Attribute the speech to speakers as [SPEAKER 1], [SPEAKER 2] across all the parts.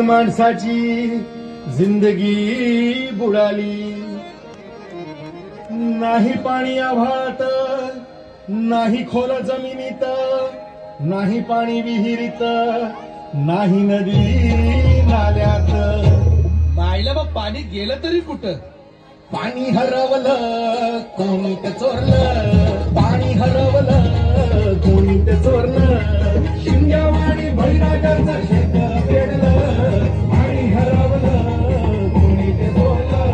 [SPEAKER 1] माणसाची जिंदगी बुडाली, नाही पाणी आभाळात, नाही खोल जमिनीत, नाही पाणी विहिरीत, नाही नदी नाल्यात.
[SPEAKER 2] बायला मग पाणी गेलं तरी कुठं?
[SPEAKER 1] पाणी हरवलं कोणी ते चोरलं, पाणी हरवलं कोणी ते चोरलं, शिंग्यावाणी बळीराजाचं शेत पेरलं, पाणी हरवलं कोणी ते चोरलं.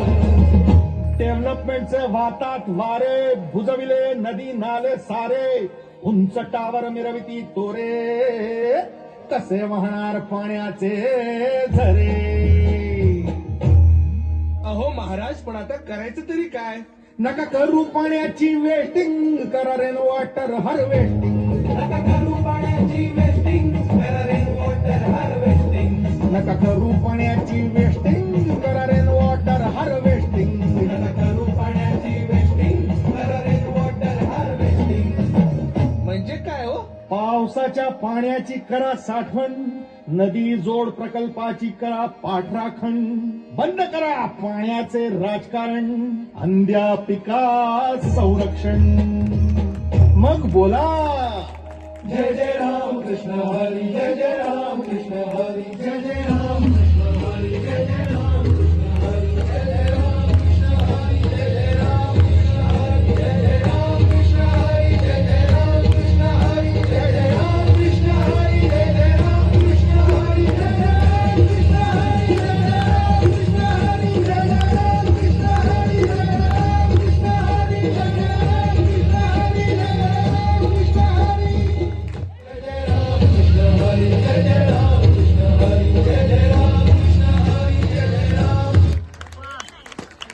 [SPEAKER 1] डेव्हलपमेंटचे वातात वारे, बुजविले नदी नाले सारे, उंच टावर मिरविती तोरे, कसे वाहणार पाण्याचे झरे.
[SPEAKER 2] अहो महाराज, पण आता करायचं तरी काय?
[SPEAKER 1] नका करू पाण्याची वेस्टिंग, करा रेन वॉटर हार्वेस्टिंग. नका करू पाण्याची वेस्टिंग, करा रेन वॉटर हार्वेस्टिंग. नका करू पाण्याची वेस्टिंग, करा रेन वॉटर हार्वेस्टिंग. नका करू पाण्याची वेस्टिंग, करा रेन वॉटर हार्वेस्टिंग.
[SPEAKER 2] म्हणजे काय हो?
[SPEAKER 1] पावसाच्या पाण्याची करा साठवण, नदी जोड प्रकल्पाची करा पाठराखण, बंद करा पाण्याचे राजकारण, अंध्या पिका संरक्षण. मग बोला, जय जय राम कृष्ण हरी, जय जय राम कृष्ण हरी.